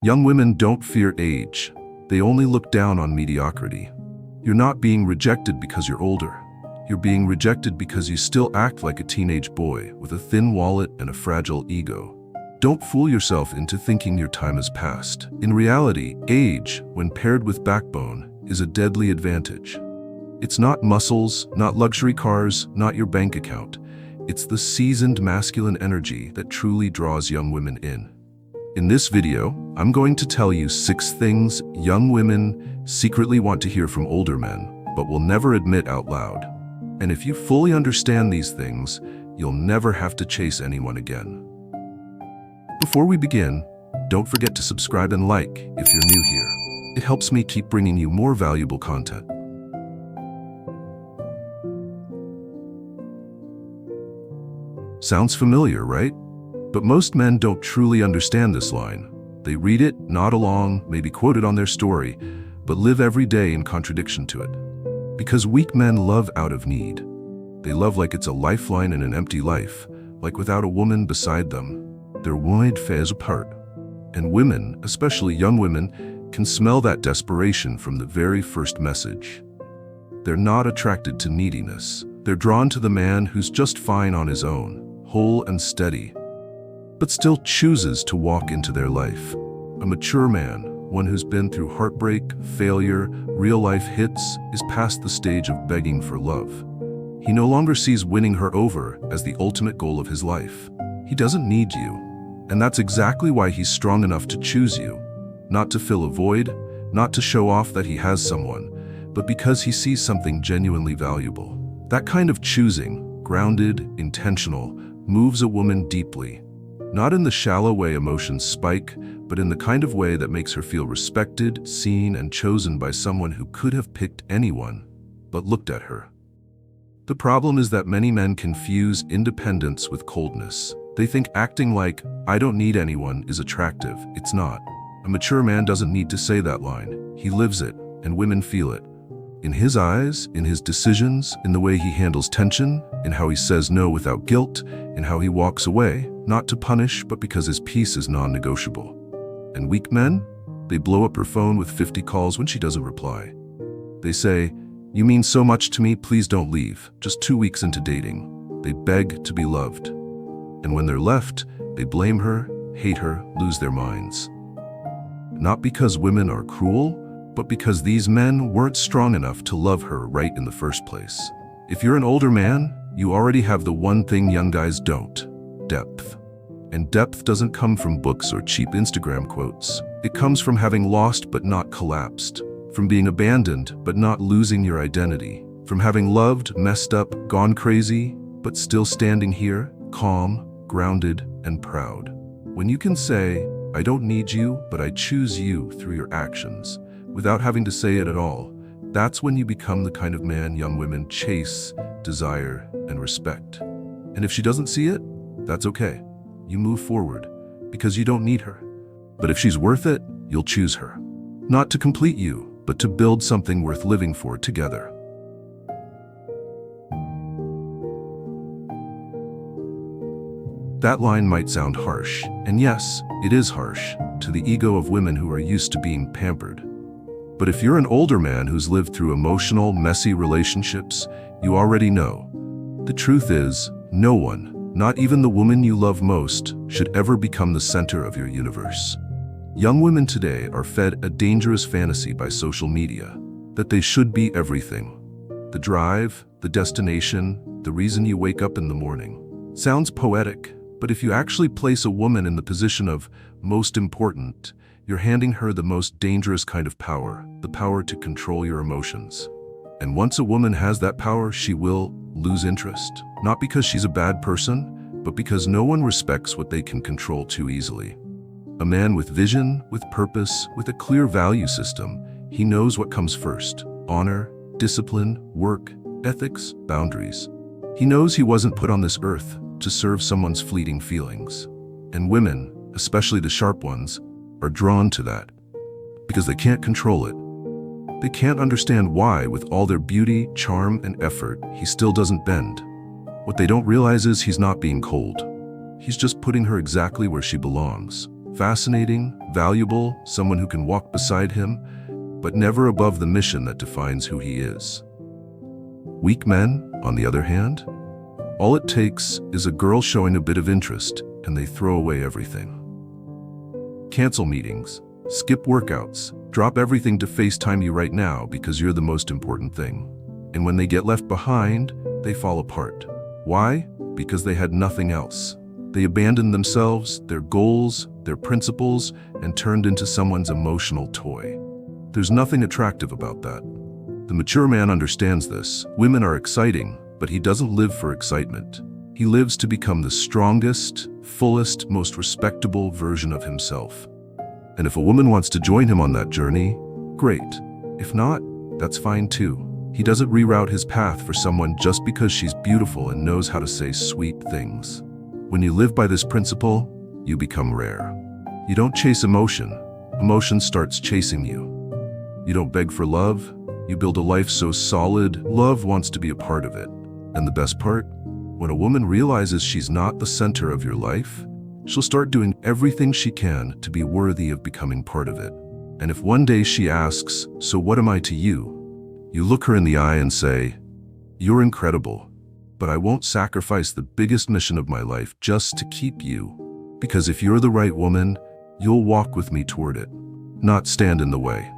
Young women don't fear age. They only look down on mediocrity. You're not being rejected because you're older. You're being rejected because you still act like a teenage boy with a thin wallet and a fragile ego. Don't fool yourself into thinking your time has passed. In reality, age, when paired with backbone, is a deadly advantage. It's not muscles, not luxury cars, not your bank account. It's the seasoned masculine energy that truly draws young women in. In this video, I'm going to tell you 6 things young women secretly want to hear from older men, but will never admit out loud. And if you fully understand these things, you'll never have to chase anyone again. Before we begin, don't forget to subscribe and like if you're new here. It helps me keep bringing you more valuable content. Sounds familiar, right? But most men don't truly understand this line. They read it, nod along, maybe quote it on their story, but live every day in contradiction to it. Because weak men love out of need. They love like it's a lifeline in an empty life, like without a woman beside them, they're wide phase apart. And women, especially young women, can smell that desperation from the very first message. They're not attracted to neediness. They're drawn to the man who's just fine on his own, whole and steady, but still chooses to walk into their life. A mature man, one who's been through heartbreak, failure, real-life hits, is past the stage of begging for love. He no longer sees winning her over as the ultimate goal of his life. He doesn't need you, and that's exactly why he's strong enough to choose you. Not to fill a void, not to show off that he has someone, but because he sees something genuinely valuable. That kind of choosing, grounded, intentional, moves a woman deeply. Not in the shallow way emotions spike, but in the kind of way that makes her feel respected, seen, and chosen by someone who could have picked anyone, but looked at her. The problem is that many men confuse independence with coldness. They think acting like, "I don't need anyone," is attractive. It's not. A mature man doesn't need to say that line. He lives it, and women feel it. In his eyes, in his decisions, in the way he handles tension, in how he says no without guilt, in how he walks away, not to punish, but because his peace is non-negotiable. And weak men? They blow up her phone with 50 calls when she doesn't reply. They say, "You mean so much to me, please don't leave." Just 2 weeks into dating, they beg to be loved. And when they're left, they blame her, hate her, lose their minds. Not because women are cruel, but because these men weren't strong enough to love her right in the first place. If you're an older man, you already have the one thing young guys don't: depth. And depth doesn't come from books or cheap Instagram quotes. It comes from having lost but not collapsed, from being abandoned but not losing your identity, from having loved, messed up, gone crazy, but still standing here, calm, grounded, and proud. When you can say, "I don't need you, but I choose you," through your actions, without having to say it at all, that's when you become the kind of man young women chase, desire, and respect. And if she doesn't see it, that's okay. You move forward, because you don't need her. But if she's worth it, you'll choose her. Not to complete you, but to build something worth living for together. That line might sound harsh, and yes, it is harsh, to the ego of women who are used to being pampered. But if you're an older man who's lived through emotional, messy relationships, you already know. The truth is, no one, not even the woman you love most, should ever become the center of your universe. Young women today are fed a dangerous fantasy by social media, that they should be everything. The drive, the destination, the reason you wake up in the morning. Sounds poetic, but if you actually place a woman in the position of most important, you're handing her the most dangerous kind of power, the power to control your emotions. And once a woman has that power, she will lose interest. Not because she's a bad person, but because no one respects what they can control too easily. A man with vision, with purpose, with a clear value system, he knows what comes first: honor, discipline, work, ethics, boundaries. He knows he wasn't put on this earth to serve someone's fleeting feelings. And women, especially the sharp ones, are drawn to that because they can't control it. They can't understand why, with all their beauty, charm, and effort, he still doesn't bend. What they don't realize is he's not being cold. He's just putting her exactly where she belongs, fascinating, valuable, someone who can walk beside him, but never above the mission that defines who he is. Weak men, on the other hand, all it takes is a girl showing a bit of interest and they throw away everything. Cancel meetings, skip workouts, drop everything to FaceTime you right now because you're the most important thing. And when they get left behind, they fall apart. Why? Because they had nothing else. They abandoned themselves, their goals, their principles, and turned into someone's emotional toy. There's nothing attractive about that. The mature man understands this. Women are exciting, but he doesn't live for excitement. He lives to become the strongest, fullest, most respectable version of himself. And if a woman wants to join him on that journey, great. If not, that's fine too. He doesn't reroute his path for someone just because she's beautiful and knows how to say sweet things. When you live by this principle, you become rare. You don't chase emotion. Emotion starts chasing you. You don't beg for love. You build a life so solid, love wants to be a part of it. And the best part? When a woman realizes she's not the center of your life, she'll start doing everything she can to be worthy of becoming part of it. And if one day she asks, "So what am I to you?" you look her in the eye and say, "You're incredible, but I won't sacrifice the biggest mission of my life just to keep you. Because if you're the right woman, you'll walk with me toward it, not stand in the way."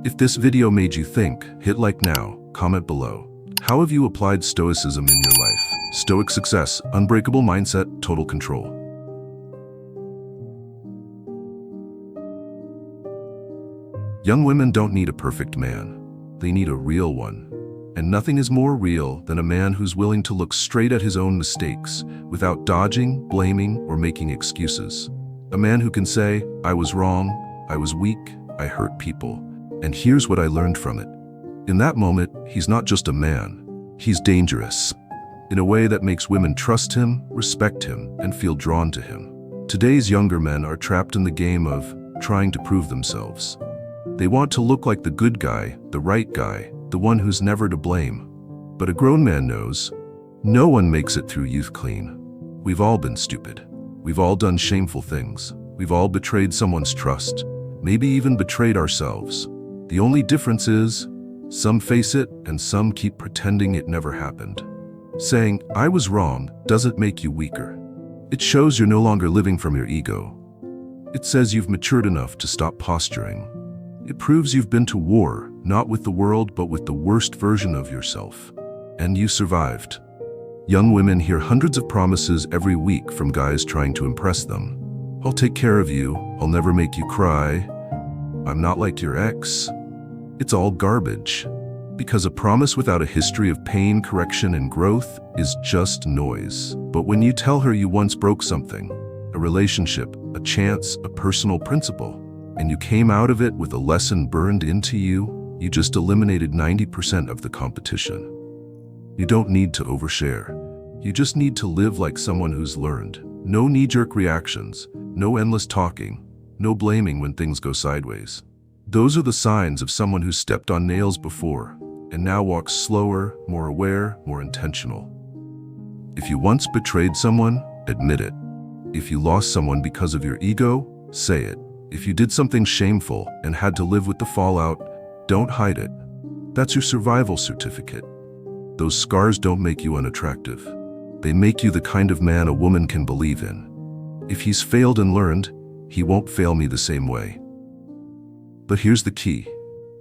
If this video made you think, hit like now, comment below. How have you applied Stoicism in your life? Stoic success, unbreakable mindset, total control. Young women don't need a perfect man. They need a real one. And nothing is more real than a man who's willing to look straight at his own mistakes without dodging, blaming, or making excuses. A man who can say, "I was wrong, I was weak, I hurt people, and here's what I learned from it." In that moment, he's not just a man, he's dangerous, in a way that makes women trust him, respect him, and feel drawn to him. Today's younger men are trapped in the game of trying to prove themselves. They want to look like the good guy, the right guy, the one who's never to blame. But a grown man knows, no one makes it through youth clean. We've all been stupid. We've all done shameful things. We've all betrayed someone's trust, maybe even betrayed ourselves. The only difference is, some face it and some keep pretending it never happened. Saying, "I was wrong," doesn't make you weaker. It shows you're no longer living from your ego. It says you've matured enough to stop posturing. It proves you've been to war, not with the world, but with the worst version of yourself. And you survived. Young women hear hundreds of promises every week from guys trying to impress them. "I'll take care of you. I'll never make you cry. I'm not like your ex." It's all garbage. Because a promise without a history of pain, correction, and growth is just noise. But when you tell her you once broke something, a relationship, a chance, a personal principle, and you came out of it with a lesson burned into you, you just eliminated 90% of the competition. You don't need to overshare. You just need to live like someone who's learned. No knee-jerk reactions, no endless talking, no blaming when things go sideways. Those are the signs of someone who stepped on nails before and now walks slower, more aware, more intentional. If you once betrayed someone, admit it. If you lost someone because of your ego, say it. If you did something shameful and had to live with the fallout, don't hide it. That's your survival certificate. Those scars don't make you unattractive. They make you the kind of man a woman can believe in. If he's failed and learned, he won't fail me the same way. But here's the key.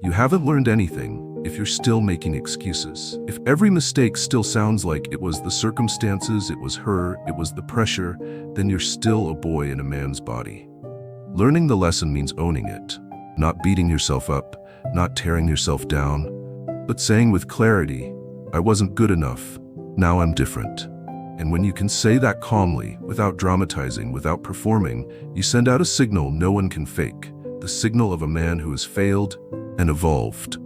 You haven't learned anything if you're still making excuses. If every mistake still sounds like it was the circumstances, it was her, it was the pressure, then you're still a boy in a man's body. Learning the lesson means owning it, not beating yourself up, not tearing yourself down, but saying with clarity, "I wasn't good enough, now I'm different." And when you can say that calmly, without dramatizing, without performing, you send out a signal no one can fake, the signal of a man who has failed and evolved.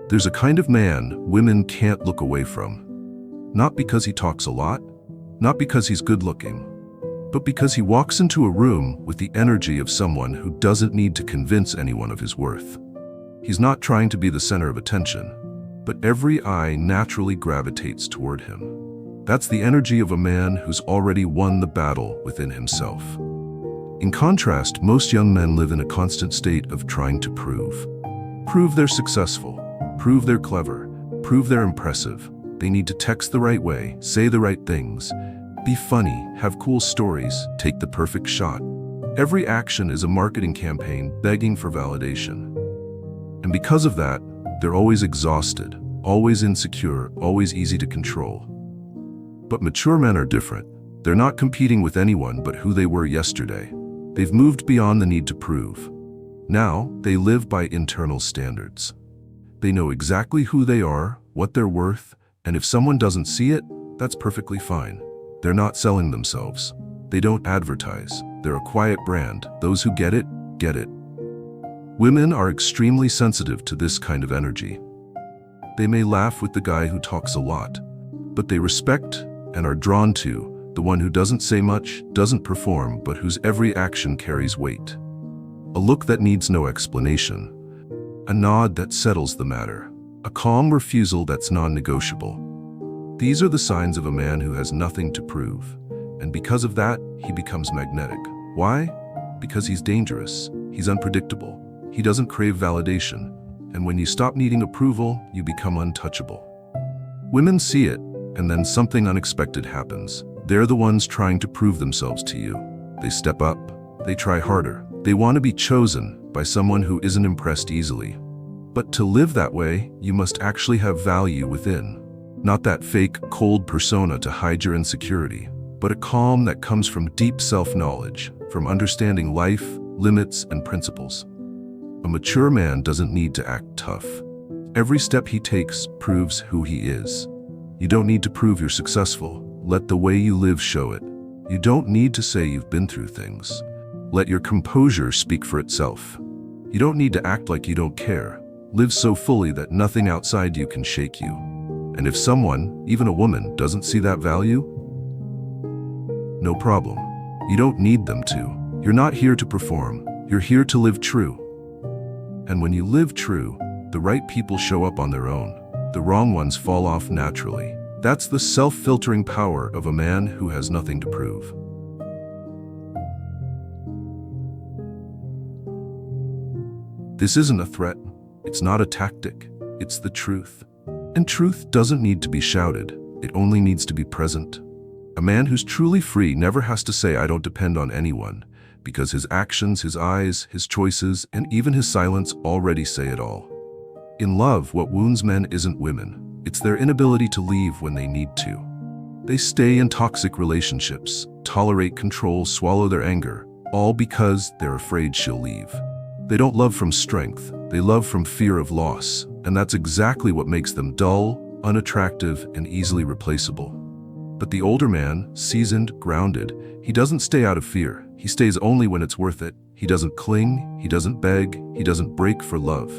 There's a kind of man women can't look away from. Not because he talks a lot, not because he's good looking, but because he walks into a room with the energy of someone who doesn't need to convince anyone of his worth. He's not trying to be the center of attention, but every eye naturally gravitates toward him. That's the energy of a man who's already won the battle within himself. In contrast, most young men live in a constant state of trying to prove. Prove they're successful, prove they're clever, prove they're impressive. They need to text the right way, say the right things, be funny, have cool stories, take the perfect shot. Every action is a marketing campaign begging for validation. And because of that, they're always exhausted, always insecure, always easy to control. But mature men are different. They're not competing with anyone but who they were yesterday. They've moved beyond the need to prove. Now, they live by internal standards. They know exactly who they are, what they're worth, and if someone doesn't see it, that's perfectly fine. They're not selling themselves. They don't advertise. They're a quiet brand. Those who get it, get it. Women are extremely sensitive to this kind of energy. They may laugh with the guy who talks a lot, but they respect and are drawn to the one who doesn't say much, doesn't perform, but whose every action carries weight. A look that needs no explanation. A nod that settles the matter. A calm refusal that's non-negotiable. These are the signs of a man who has nothing to prove. And because of that, he becomes magnetic. Why? Because he's dangerous. He's unpredictable. He doesn't crave validation. And when you stop needing approval, you become untouchable. Women see it, and then something unexpected happens. They're the ones trying to prove themselves to you. They step up. They try harder. They want to be chosen by someone who isn't impressed easily. But to live that way, you must actually have value within. Not that fake, cold persona to hide your insecurity, but a calm that comes from deep self-knowledge, from understanding life, limits, and principles. A mature man doesn't need to act tough. Every step he takes proves who he is. You don't need to prove you're successful. Let the way you live show it. You don't need to say you've been through things. Let your composure speak for itself. You don't need to act like you don't care. Live so fully that nothing outside you can shake you. And if someone, even a woman, doesn't see that value, no problem. You don't need them to. You're not here to perform. You're here to live true. And when you live true, the right people show up on their own. The wrong ones fall off naturally. That's the self-filtering power of a man who has nothing to prove. This isn't a threat. It's not a tactic. It's the truth. And truth doesn't need to be shouted. It only needs to be present. A man who's truly free never has to say, "I don't depend on anyone," because his actions, his eyes, his choices, and even his silence already say it all. In love, what wounds men isn't women. It's their inability to leave when they need to. They stay in toxic relationships, tolerate control, swallow their anger, all because they're afraid she'll leave. They don't love from strength. They love from fear of loss, and that's exactly what makes them dull, unattractive, and easily replaceable. But the older man, seasoned, grounded, he doesn't stay out of fear. He stays only when it's worth it. He doesn't cling, he doesn't beg, he doesn't break for love.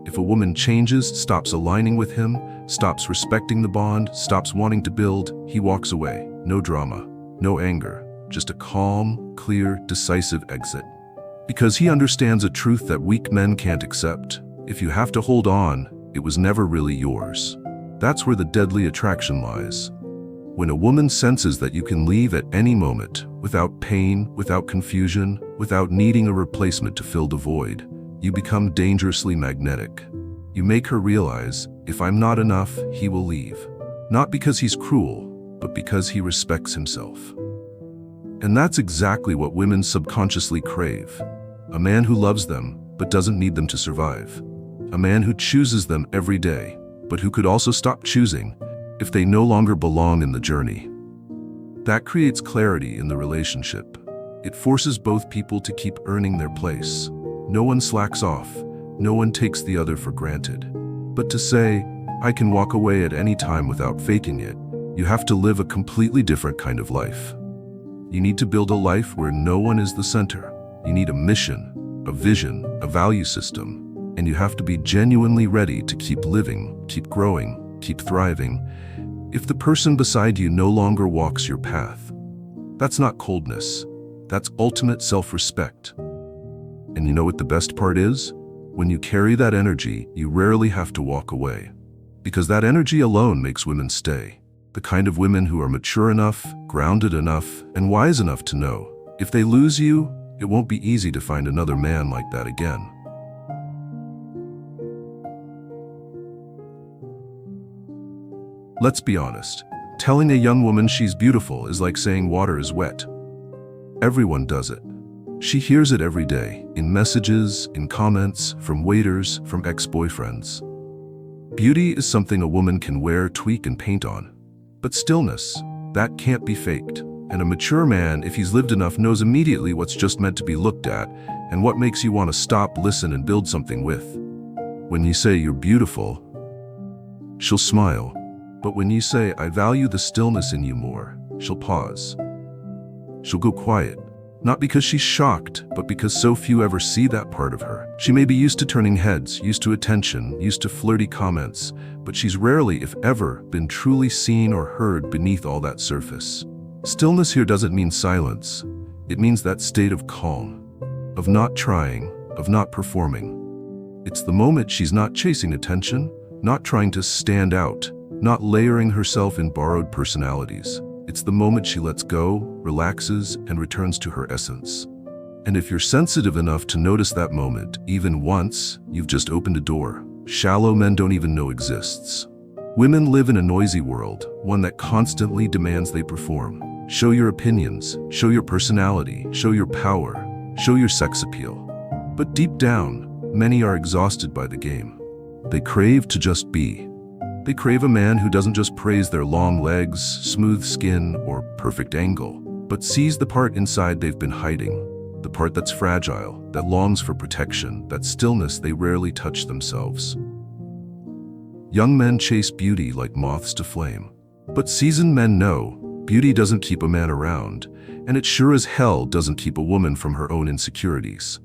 If a woman changes, stops aligning with him, stops respecting the bond, stops wanting to build, he walks away. No drama, no anger, just a calm, clear, decisive exit. Because he understands a truth that weak men can't accept. If you have to hold on, it was never really yours. That's where the deadly attraction lies. When a woman senses that you can leave at any moment, without pain, without confusion, without needing a replacement to fill the void, you become dangerously magnetic. You make her realize, if I'm not enough, he will leave. Not because he's cruel, but because he respects himself. And that's exactly what women subconsciously crave. A man who loves them, but doesn't need them to survive. A man who chooses them every day, but who could also stop choosing if they no longer belong in the journey. That creates clarity in the relationship. It forces both people to keep earning their place. No one slacks off. No one takes the other for granted. But to say, "I can walk away at any time" without faking it, you have to live a completely different kind of life. You need to build a life where no one is the center. You need a mission, a vision, a value system, and you have to be genuinely ready to keep living, keep growing, keep thriving, if the person beside you no longer walks your path. That's not coldness. That's ultimate self-respect. And you know what the best part is? When you carry that energy, you rarely have to walk away. Because that energy alone makes women stay. The kind of women who are mature enough, grounded enough, and wise enough to know, if they lose you, it won't be easy to find another man like that again. Let's be honest. Telling a young woman she's beautiful is like saying water is wet. Everyone does it. She hears it every day, in messages, in comments, from waiters, from ex-boyfriends. Beauty is something a woman can wear, tweak, and paint on. But stillness, that can't be faked. And a mature man, if he's lived enough, knows immediately what's just meant to be looked at and what makes you want to stop, listen, and build something with. When you say you're beautiful, she'll smile. But when you say, I value the stillness in you more, she'll pause. She'll go quiet. Not because she's shocked, but because so few ever see that part of her. She may be used to turning heads, used to attention, used to flirty comments, but she's rarely, if ever, been truly seen or heard beneath all that surface. Stillness here doesn't mean silence. It means that state of calm, of not trying, of not performing. It's the moment she's not chasing attention, not trying to stand out, not layering herself in borrowed personalities. It's the moment she lets go, relaxes, and returns to her essence. And if you're sensitive enough to notice that moment, even once, you've just opened a door shallow men don't even know exists. Women live in a noisy world, one that constantly demands they perform. Show your opinions, show your personality, show your power, show your sex appeal. But deep down, many are exhausted by the game. They crave to just be. They crave a man who doesn't just praise their long legs, smooth skin, or perfect angle, but sees the part inside they've been hiding, the part that's fragile, that longs for protection, that stillness they rarely touch themselves. Young men chase beauty like moths to flame. But seasoned men know beauty doesn't keep a man around, and it sure as hell doesn't keep a woman from her own insecurities.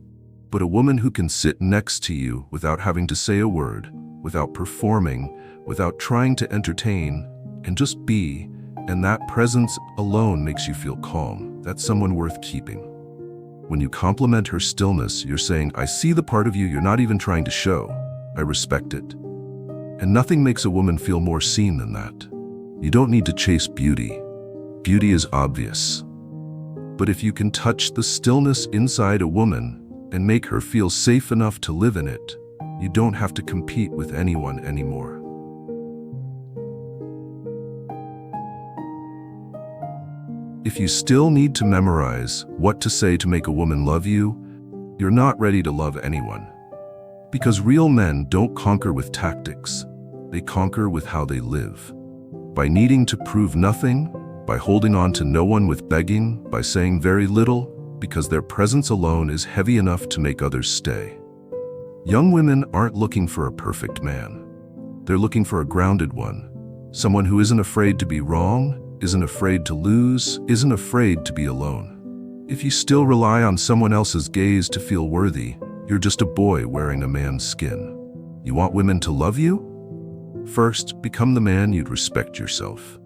But a woman who can sit next to you without having to say a word, without performing, without trying to entertain, and just be, and that presence alone makes you feel calm. That's someone worth keeping. When you compliment her stillness, you're saying, I see the part of you you're not even trying to show. I respect it. And nothing makes a woman feel more seen than that. You don't need to chase beauty. Beauty is obvious. But if you can touch the stillness inside a woman and make her feel safe enough to live in it, you don't have to compete with anyone anymore. If you still need to memorize what to say to make a woman love you, you're not ready to love anyone. Because real men don't conquer with tactics. They conquer with how they live. By needing to prove nothing, by holding on to no one with begging, by saying very little, because their presence alone is heavy enough to make others stay. Young women aren't looking for a perfect man. They're looking for a grounded one. Someone who isn't afraid to be wrong, isn't afraid to lose, isn't afraid to be alone. If you still rely on someone else's gaze to feel worthy, you're just a boy wearing a man's skin. You want women to love you? First, become the man you'd respect yourself.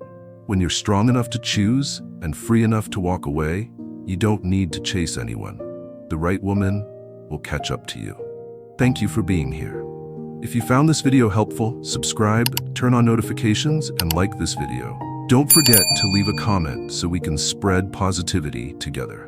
When you're strong enough to choose and free enough to walk away, you don't need to chase anyone. The right woman will catch up to you. Thank you for being here. If you found this video helpful, subscribe, turn on notifications, and like this video. Don't forget to leave a comment so we can spread positivity together.